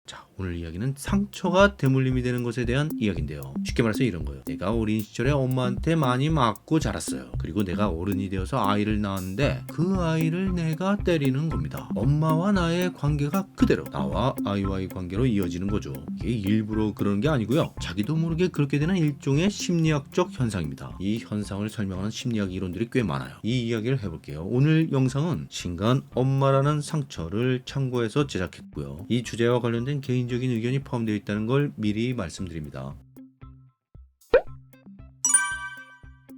자, 오늘 이야기는 상처가 대물림이 되는 것에 대한 이야기인데요. 쉽게 말해서 이런 거예요. 내가 어린 시절에 엄마한테 많이 맞고 자랐어요. 그리고 내가 어른이 되어서 아이를 낳았는데 그 아이를 내가 때리는 겁니다. 엄마와 나의 관계가 그대로 나와 아이와의 관계로 이어지는 거죠. 이게 일부러 그러는 게 아니고요. 자기도 모르게 그렇게 되는 일종의 심리학적 현상입니다. 이 현상을 설명하는 심리학 이론들이 꽤 많아요. 이 이야기를 해볼게요. 오늘 영상은 신간 엄마라는 상처를 참고해서 제작했고요. 이 주제와 관련된 개인적인 의견이 포함되어 있다는 걸 미리 말씀드립니다.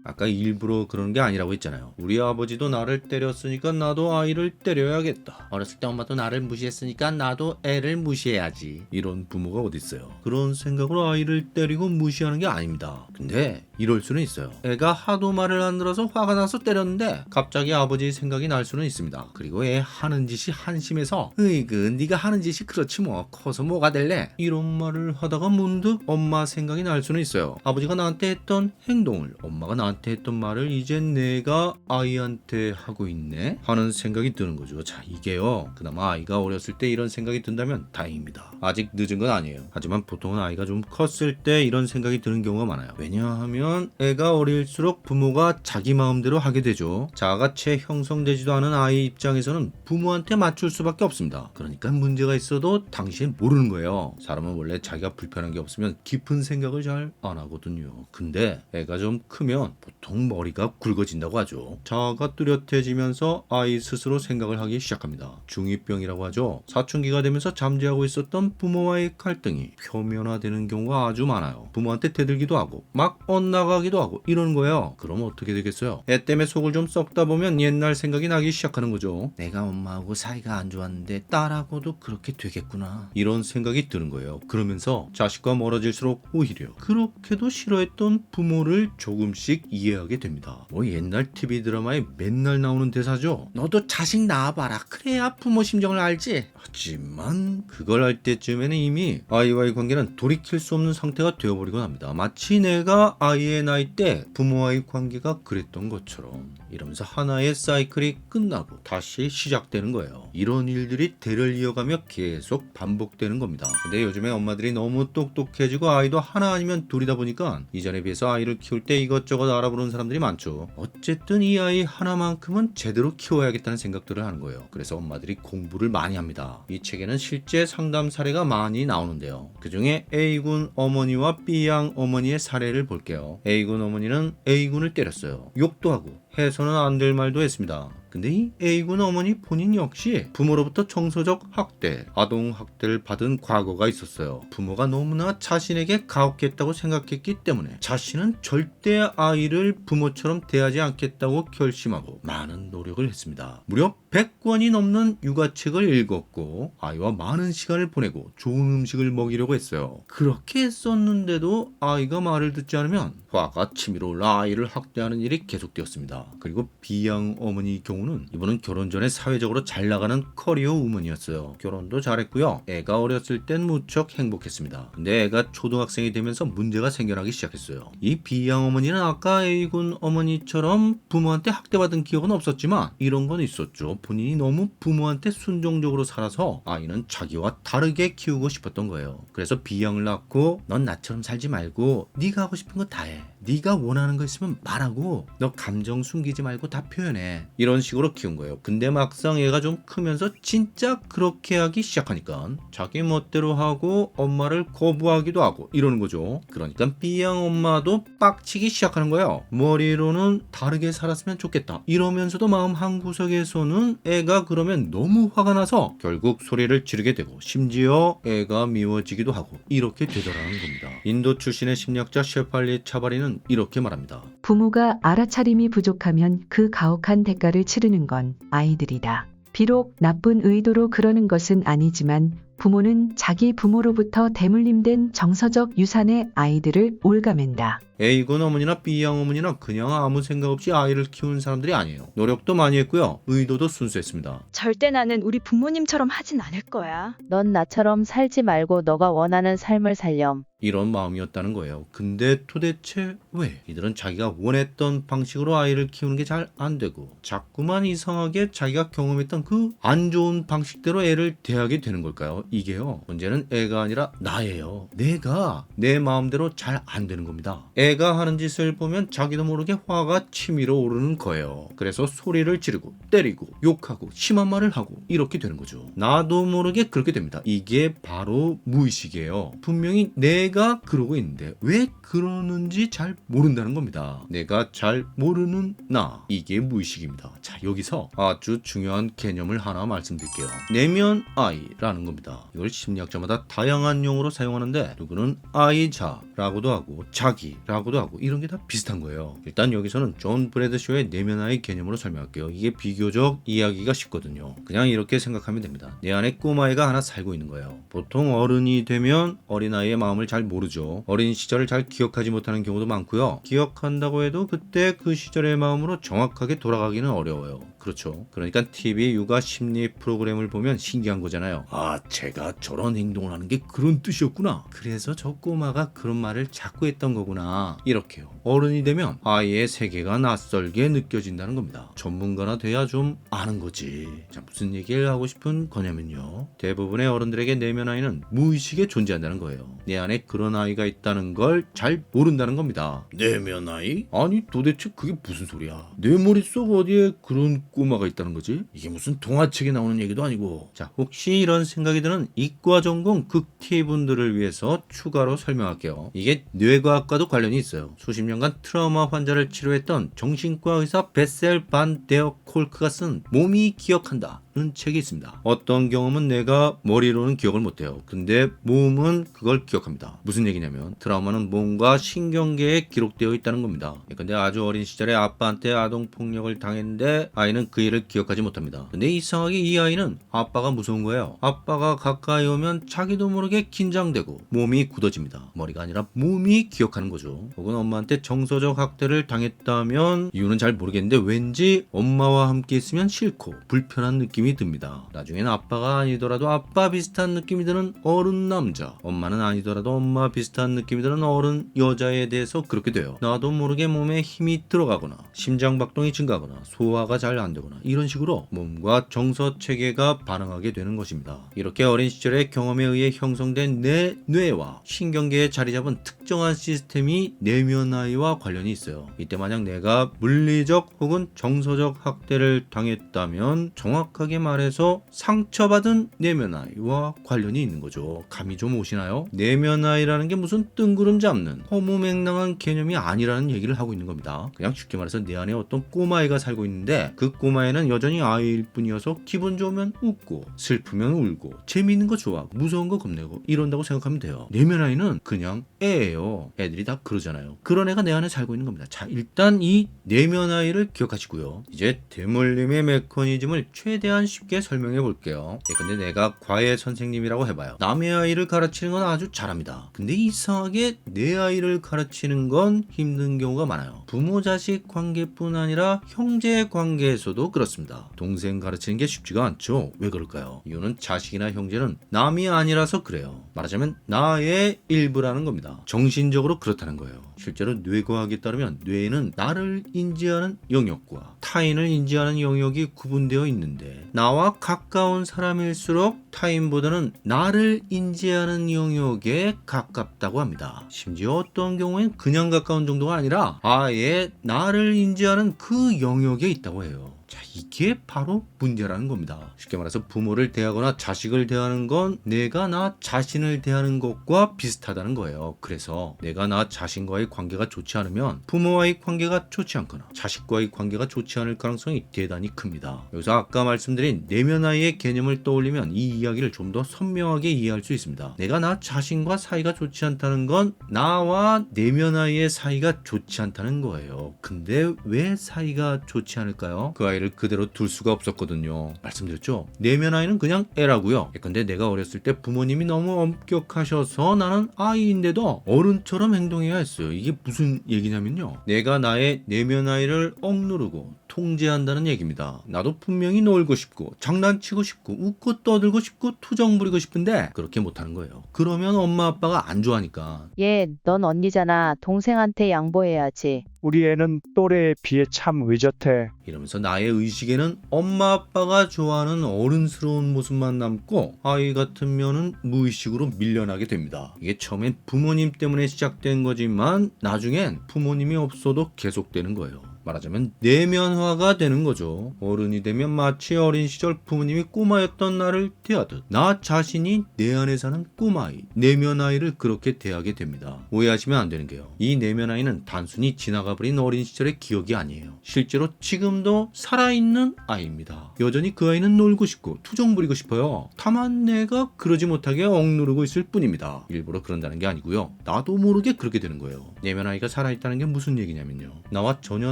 아까 일부러 그러는 게 아니라고 했잖아요. 우리 아버지도 나를 때렸으니까 나도 아이를 때려야겠다. 어렸을 때 엄마도 나를 무시했으니까 나도 애를 무시해야지. 이런 부모가 어디 있어요. 그런 생각으로 아이를 때리고 무시하는 게 아닙니다. 근데 이럴 수는 있어요. 애가 하도 말을 안 들어서 화가 나서 때렸는데 갑자기 아버지 생각이 날 수는 있습니다. 그리고 애 하는 짓이 한심해서 으이그 네가 하는 짓이 그렇지 뭐 커서 뭐가 될래? 이런 말을 하다가 문득 엄마 생각이 날 수는 있어요. 아버지가 나한테 했던 행동을 엄마가 나한테 했던 말을 이제 내가 아이한테 하고 있네 하는 생각이 드는 거죠. 자, 이게요, 그나마 아이가 어렸을 때 이런 생각이 든다면 다행입니다. 아직 늦은 건 아니에요. 하지만 보통은 아이가 좀 컸을 때 이런 생각이 드는 경우가 많아요. 왜냐하면 애가 어릴수록 부모가 자기 마음대로 하게 되죠. 자아가 채 형성되지도 않은 아이 입장에서는 부모한테 맞출 수밖에 없습니다. 그러니까 문제가 있어도 당신은 모르는 거예요. 사람은 원래 자기가 불편한 게 없으면 깊은 생각을 잘 안 하거든요. 근데 애가 좀 크면 보통 머리가 굵어진다고 하죠. 자아가 뚜렷해지면서 아이 스스로 생각을 하기 시작합니다. 중2병이라고 하죠. 사춘기가 되면서 잠재하고 있었던 부모와의 갈등이 표면화되는 경우가 아주 많아요. 부모한테 대들기도 하고 막 엇나가기도 하고 이러는 거예요. 그럼 어떻게 되겠어요? 애 때문에 속을 좀 썩다 보면 옛날 생각이 나기 시작하는 거죠. 내가 엄마하고 사이가 안 좋았는데 딸하고도 그렇게 되겠구나. 이런 생각이 드는 거예요. 그러면서 자식과 멀어질수록 오히려 그렇게도 싫어했던 부모를 조금씩 이해하게 됩니다. 뭐 옛날 TV 드라마에 맨날 나오는 대사죠. 너도 자식 낳아봐라. 그래야 부모 심정을 알지. 하지만 그걸 할 때쯤에는 이미 아이와의 관계는 돌이킬 수 없는 상태가 되어버리곤 합니다. 마치 내가 아이의 나이 때 부모와의 관계가 그랬던 것처럼. 이러면서 하나의 사이클이 끝나고 다시 시작되는 거예요. 이런 일들이 대를 이어가며 계속 반복되는 겁니다. 근데 요즘에 엄마들이 너무 똑똑해지고 아이도 하나 아니면 둘이다 보니까 이전에 비해서 아이를 키울 때 이것저것 알아보는 사람들이 많죠. 어쨌든 이 아이 하나만큼은 제대로 키워야겠다는 생각들을 하는 거예요. 그래서 엄마들이 공부를 많이 합니다. 이 책에는 실제 상담 사례가 많이 나오는데요. 그중에 A군 어머니와 B양 어머니의 사례를 볼게요. A군 어머니는 A군을 때렸어요. 욕도 하고 해서는 안 될 말도 했습니다. 근데 이 A군 어머니 본인 역시 부모로부터 정서적 학대, 아동 학대를 받은 과거가 있었어요. 부모가 너무나 자신에게 가혹했다고 생각했기 때문에 자신은 절대 아이를 부모처럼 대하지 않겠다고 결심하고 많은 노력을 했습니다. 무려 100권이 넘는 육아책을 읽었고 아이와 많은 시간을 보내고 좋은 음식을 먹이려고 했어요. 그렇게 했었는데도 아이가 말을 듣지 않으면 화가 치밀어 올라 아이를 학대하는 일이 계속되었습니다. 그리고 B양 어머니 경우는 이분은 결혼 전에 사회적으로 잘 나가는 커리어 우먼이었어요. 결혼도 잘했고요. 애가 어렸을 땐 무척 행복했습니다. 근데 애가 초등학생이 되면서 문제가 생겨나기 시작했어요. 이 B양 어머니는 아까 A군 어머니처럼 부모한테 학대받은 기억은 없었지만 이런 건 있었죠. 본인이 너무 부모한테 순종적으로 살아서 아이는 자기와 다르게 키우고 싶었던 거예요. 그래서 B양을 낳고 넌 나처럼 살지 말고 네가 하고 싶은 거 다 해. 네가 원하는 거 있으면 말하고 너 감정 숨기지 말고 다 표현해. 이런 식으로 키운 거예요. 근데 막상 얘가 좀 크면서 진짜 그렇게 하기 시작하니까 자기 멋대로 하고 엄마를 거부하기도 하고 이러는 거죠. 그러니까 B양 엄마도 빡치기 시작하는 거예요. 머리로는 다르게 살았으면 좋겠다 이러면서도 마음 한구석에서는 애가 그러면 너무 화가 나서 결국 소리를 지르게 되고 심지어 애가 미워지기도 하고 이렇게 되더라는 겁니다. 인도 출신의 심리학자 셰팔리 차바리는 이렇게 말합니다. 부모가 알아차림이 부족하면 그 가혹한 대가를 치르는 건 아이들이다. 비록 나쁜 의도로 그러는 것은 아니지만 부모는 자기 부모로부터 대물림된 정서적 유산의 아이들을 올가맨다. A군 어머니나 B양 어머니나 그냥 아무 생각 없이 아이를 키우는 사람들이 아니에요. 노력도 많이 했고요. 의도도 순수했습니다. 절대 나는 우리 부모님처럼 하진 않을 거야. 넌 나처럼 살지 말고 너가 원하는 삶을 살렴. 이런 마음이었다는 거예요. 근데 도대체 왜? 이들은 자기가 원했던 방식으로 아이를 키우는 게 잘 안 되고 자꾸만 이상하게 자기가 경험했던 그 안 좋은 방식대로 애를 대하게 되는 걸까요? 이게요, 문제는 애가 아니라 나예요. 내가 내 마음대로 잘 안 되는 겁니다. 애가 하는 짓을 보면 자기도 모르게 화가 치밀어 오르는 거예요. 그래서 소리를 지르고 때리고 욕하고 심한 말을 하고 이렇게 되는 거죠. 나도 모르게 그렇게 됩니다. 이게 바로 무의식이에요. 분명히 내가 그러고 있는데 왜 그러는지 잘 모른다는 겁니다. 내가 잘 모르는 나, 이게 무의식입니다. 자, 여기서 아주 중요한 개념을 하나 말씀드릴게요. 내면 I라는 겁니다. 이걸 심리학자마다 다양한 용어로 사용하는데 누구는 I자라고도 하고 자기라고도 하고 이런 게 다 비슷한 거예요. 일단 여기서는 존 브래드쇼의 내면 I 개념으로 설명할게요. 이게 비교적 이해하기가 쉽거든요. 그냥 이렇게 생각하면 됩니다. 내 안에 꼬마애가 하나 살고 있는 거예요. 보통 어른이 되면 어린아이의 마음을 잘 모르죠. 어린 시절을 잘 기억하지 못하는 경우도 많고요. 기억한다고 해도 그때 그 시절의 마음으로 정확하게 돌아가기는 어려워요. 그렇죠. 그러니까 TV 육아 심리 프로그램을 보면 신기한 거잖아요. 아, 제가 저런 행동을 하는 게 그런 뜻이었구나. 그래서 저 꼬마가 그런 말을 자꾸 했던 거구나. 이렇게요. 어른이 되면 아이의 세계가 낯설게 느껴진다는 겁니다. 전문가나 돼야 좀 아는 거지. 자, 무슨 얘기를 하고 싶은 거냐면요, 대부분의 어른들에게 내면 아이는 무의식에 존재한다는 거예요. 내 안에 그런 아이가 있다는 걸 잘 모른다는 겁니다. 내면 아이? 아니, 도대체 그게 무슨 소리야? 내 머릿속 어디에 그런 꼬마가 있다는 거지? 이게 무슨 동화책에 나오는 얘기도 아니고. 자, 혹시 이런 생각이 드는 이과 전공 극티분들을 위해서 추가로 설명할게요. 이게 뇌과학과도 관련이 있어요. 수십 년간 트라우마 환자를 치료했던 정신과 의사 베셀 반 데어 콜크가 쓴 몸이 기억한다 는 책이 있습니다. 어떤 경험은 내가 머리로는 기억을 못해요. 근데 몸은 그걸 기억합니다. 무슨 얘기냐면 트라우마는 몸과 신경계에 기록되어 있다는 겁니다. 근데 아주 어린 시절에 아빠한테 아동폭력을 당했는데 아이는 그 일을 기억하지 못합니다. 근데 이상하게 이 아이는 아빠가 무서운 거예요. 아빠가 가까이 오면 자기도 모르게 긴장되고 몸이 굳어집니다. 머리가 아니라 몸이 기억하는 거죠. 혹은 엄마한테 정서적 학대를 당했다면 이유는 잘 모르겠는데 왠지 엄마와 함께 있으면 싫고 불편한 느낌이 듭니다. 나중엔 아빠가 아니더라도 아빠 비슷한 느낌이 드는 어른 남자, 엄마는 아니더라도 엄마 비슷한 느낌이 드는 어른 여자에 대해서 그렇게 돼요. 나도 모르게 몸에 힘이 들어가거나 심장박동이 증가하거나 소화가 잘 안 되거나 이런 식으로 몸과 정서 체계가 반응하게 되는 것입니다. 이렇게 어린 시절의 경험에 의해 형성된 내 뇌와 신경계에 자리 잡은 특정한 시스템이 내면 아이와 관련이 있어요. 이때 만약 내가 물리적 혹은 정서적 학대를 당했다면 정확하게 말해서 상처받은 내면 아이와 관련이 있는 거죠. 감이 좀 오시나요? 내면 아이라는 게 무슨 뜬구름 잡는 허무맹랑한 개념이 아니라는 얘기를 하고 있는 겁니다. 그냥 쉽게 말해서 내 안에 어떤 꼬마아이가 살고 있는데 그 꼬마애는 여전히 아이일 뿐이어서 기분 좋으면 웃고 슬프면 울고 재미있는 거 좋아하고 무서운 거 겁내고 이런다고 생각하면 돼요. 내면 아이는 그냥 애예요. 애들이 다 그러잖아요. 그런 애가 내 안에 살고 있는 겁니다. 자, 일단 이 내면 아이를 기억하시고요. 이제 대물림의 메커니즘을 최대한 쉽게 설명해 볼게요. 근데 내가 과외 선생님이라고 해봐요. 남의 아이를 가르치는 건 아주 잘합니다. 근데 이상하게 내 아이를 가르치는 건 힘든 경우가 많아요. 부모 자식 관계뿐 아니라 형제 관계에서도 그렇습니다. 동생 가르치는 게 쉽지가 않죠. 왜 그럴까요? 이유는 자식이나 형제는 남이 아니라서 그래요. 말하자면 나의 일부라는 겁니다. 정신적으로 그렇다는 거예요. 실제로 뇌과학에 따르면 뇌에는 나를 인지하는 영역과 타인을 인지하는 영역이 구분되어 있는데 나와 가까운 사람일수록 타인보다는 나를 인지하는 영역에 가깝다고 합니다. 심지어 어떤 경우엔 그냥 가까운 정도가 아니라 아예 나를 인지하는 그 영역에 있다고 해요. 자, 이게 바로 문제라는 겁니다. 쉽게 말해서 부모를 대하거나 자식을 대하는 건 내가 나 자신을 대하는 것과 비슷하다는 거예요. 그래서 내가 나 자신과의 관계가 좋지 않으면 부모와의 관계가 좋지 않거나 자식과의 관계가 좋지 않을 가능성이 대단히 큽니다. 여기서 아까 말씀드린 내면 아이의 개념을 떠올리면 이 이야기를 좀 더 선명하게 이해할 수 있습니다. 내가 나 자신과 사이가 좋지 않다는 건 나와 내면 아이의 사이가 좋지 않다는 거예요. 근데 왜 사이가 좋지 않을까요? 그 아이를 그대로 둘 수가 없었거든요. 말씀드렸죠? 내면 아이는 그냥 애라고요. 근데 내가 어렸을 때 부모님이 너무 엄격하셔서 나는 아이인데도 어른처럼 행동해야 했어요. 이게 무슨 얘기냐면요, 내가 나의 내면 아이를 억누르고 통제한다는 얘기입니다. 나도 분명히 놀고 싶고 장난치고 싶고 웃고 떠들고 싶고 투정 부리고 싶은데 그렇게 못하는 거예요. 그러면 엄마 아빠가 안 좋아하니까. 얘, 넌 언니잖아. 동생한테 양보해야지. 우리 애는 또래에 비해 참 의젓해. 이러면서 나의 의식에는 엄마 아빠가 좋아하는 어른스러운 모습만 남고 아이 같으면은 무의식으로 밀려나게 됩니다. 이게 처음엔 부모님 때문에 시작된 거지만 나중엔 부모님이 없어도 계속되는 거예요. 말하자면 내면화가 되는 거죠. 어른이 되면 마치 어린 시절 부모님이 꼬마였던 나를 대하듯 나 자신이 내 안에 사는 꼬마아이, 내면아이를 그렇게 대하게 됩니다. 오해하시면 안 되는 게요. 이 내면아이는 단순히 지나가버린 어린 시절의 기억이 아니에요. 실제로 지금도 살아있는 아이입니다. 여전히 그 아이는 놀고 싶고 투정 부리고 싶어요. 다만 내가 그러지 못하게 억누르고 있을 뿐입니다. 일부러 그런다는 게 아니고요. 나도 모르게 그렇게 되는 거예요. 내면아이가 살아있다는 게 무슨 얘기냐면요. 나와 전혀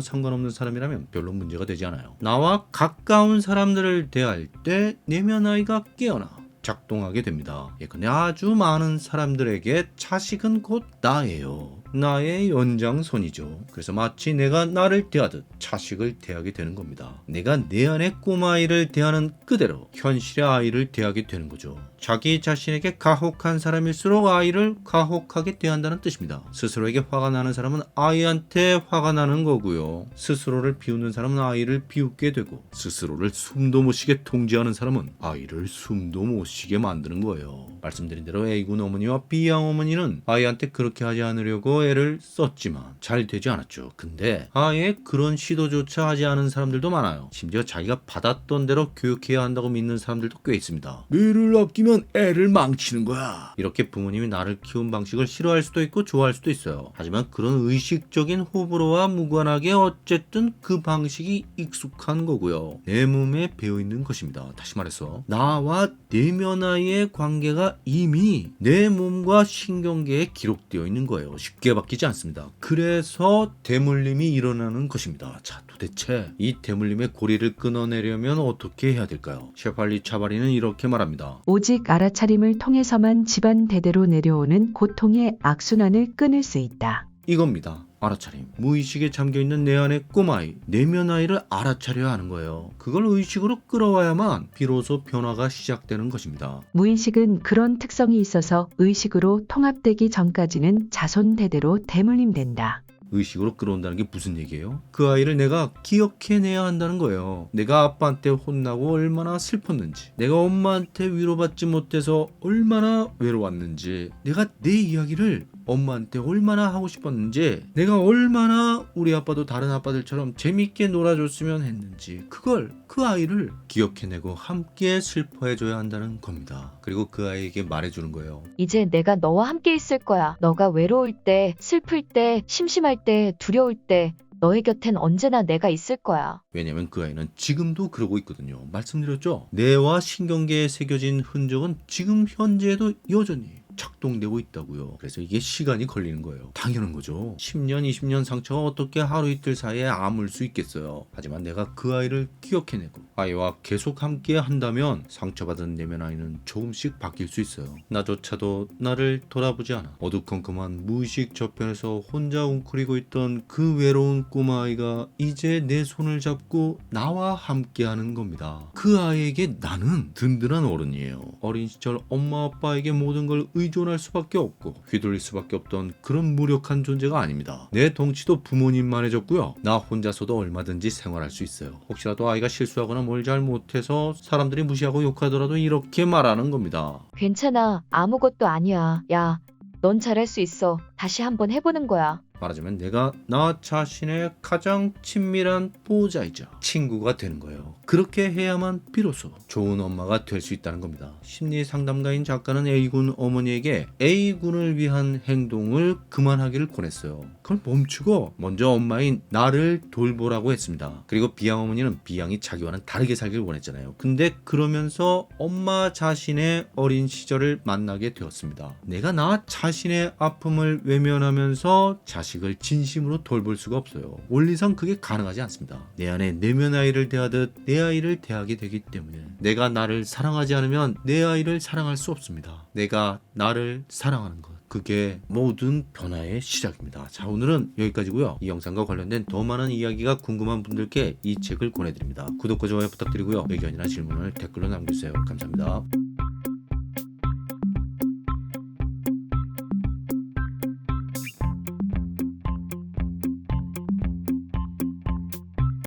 상관없는 사람이라면 별로 문제가 되지 않아요. 나와 가까운 사람들을 대할 때 내면아이가 깨어나 작동하게 됩니다. 예컨대 아주 많은 사람들에게 자식은 곧 나예요. 나의 연장선이죠. 그래서 마치 내가 나를 대하듯 자식을 대하게 되는 겁니다. 내가 내 안의 꼬마아이를 대하는 그대로 현실의 아이를 대하게 되는 거죠. 자기 자신에게 가혹한 사람일수록 아이를 가혹하게 대한다는 뜻입니다. 스스로에게 화가 나는 사람은 아이한테 화가 나는 거고요. 스스로를 비웃는 사람은 아이를 비웃게 되고 스스로를 숨도 못 쉬게 통제하는 사람은 아이를 숨도 못 쉬게 만드는 거예요. 말씀드린 대로 A군 어머니와 B양 어머니는 아이한테 그렇게 하지 않으려고 애를 썼지만 잘 되지 않았죠. 근데 아예 그런 시도조차 하지 않은 사람들도 많아요. 심지어 자기가 받았던 대로 교육해야 한다고 믿는 사람들도 꽤 있습니다. 애를 아끼면 애를 망치는 거야. 이렇게 부모님이 나를 키운 방식을 싫어할 수도 있고 좋아할 수도 있어요. 하지만 그런 의식적인 호불호와 무관하게 어쨌든 그 방식이 익숙한 거고요. 내 몸에 배어있는 것입니다. 다시 말해서 나와 내면아이의 관계가 이미 내 몸과 신경계에 기록되어 있는 거예요. 쉽게 바뀌지 않습니다. 그래서 대물림이 일어나는 것입니다. 자, 도대체 이 대물림의 고리를 끊어내려면 어떻게 해야 될까요? 셰팔리 차바리는 이렇게 말합니다. 오직 알아차림을 통해서만 집안 대대로 내려오는 고통의 악순환을 끊을 수 있다. 이겁니다. 알아차림. 무의식에 잠겨있는 내 안의 꼬마아이, 내면아이를 알아차려야 하는 거예요. 그걸 의식으로 끌어와야만 비로소 변화가 시작되는 것입니다. 무의식은 그런 특성이 있어서 의식으로 통합되기 전까지는 자손대대로 대물림된다. 의식으로 끌어온다는 게 무슨 얘기예요? 그 아이를 내가 기억해내야 한다는 거예요. 내가 아빠한테 혼나고 얼마나 슬펐는지, 내가 엄마한테 위로받지 못해서 얼마나 외로웠는지, 내가 내 이야기를 엄마한테 얼마나 하고 싶었는지, 내가 얼마나 우리 아빠도 다른 아빠들처럼 재밌게 놀아줬으면 했는지, 그걸 그 아이를 기억해내고 함께 슬퍼해줘야 한다는 겁니다. 그리고 그 아이에게 말해주는 거예요. 이제 내가 너와 함께 있을 거야. 너가 외로울 때, 슬플 때, 심심할 때, 두려울 때 너의 곁엔 언제나 내가 있을 거야. 왜냐면 그 아이는 지금도 그러고 있거든요. 말씀드렸죠? 뇌와 신경계에 새겨진 흔적은 지금 현재에도 여전히 작동되고 있다고요. 그래서 이게 시간이 걸리는 거예요. 당연한 거죠. 10년, 20년 상처가 어떻게 하루 이틀 사이에 아물 수 있겠어요. 하지만 내가 그 아이를 기억해내고 아이와 계속 함께 한다면 상처받은 내면 아이는 조금씩 바뀔 수 있어요. 나조차도 나를 돌아보지 않아 어두컴컴한 무의식 저편에서 혼자 웅크리고 있던 그 외로운 꼬마아이가 이제 내 손을 잡고 나와 함께하는 겁니다. 그 아이에게 나는 든든한 어른이에요. 어린 시절 엄마 아빠에게 모든 걸 의존할 수밖에 없고 휘둘릴 수밖에 없던 그런 무력한 존재가 아닙니다. 내 덩치도 부모님만 해줬고요. 나 혼자서도 얼마든지 생활할 수 있어요. 혹시라도 아이가 실수하거나 뭘 잘못해서 사람들이 무시하고 욕하더라도 이렇게 말하는 겁니다. 괜찮아. 아무것도 아니야. 야, 넌 잘할 수 있어. 다시 한번 해보는 거야. 말하자면 내가 나 자신의 가장 친밀한 보호자이자 친구가 되는 거예요. 그렇게 해야만 비로소 좋은 엄마가 될 수 있다는 겁니다. 심리 상담가인 작가는 A군 어머니에게 A군을 위한 행동을 그만하기를 권했어요. 그걸 멈추고 먼저 엄마인 나를 돌보라고 했습니다. 그리고 B양 어머니는 B양이 자기와는 다르게 살길 원했잖아요. 근데 그러면서 엄마 자신의 어린 시절을 만나게 되었습니다. 내가 나 자신의 아픔을 외면하면서 자식을 진심으로 돌볼 수가 없어요. 원리상 그게 가능하지 않습니다. 내 안에 내면 아이를 대하듯 내 아이를 대하게 되기 때문에 내가 나를 사랑하지 않으면 내 아이를 사랑할 수 없습니다. 내가 나를 사랑하는 것, 그게 모든 변화의 시작입니다. 자, 오늘은 여기까지고요. 이 영상과 관련된 더 많은 이야기가 궁금한 분들께 이 책을 권해드립니다. 구독과 좋아요 부탁드리고요. 의견이나 질문을 댓글로 남겨주세요. 감사합니다.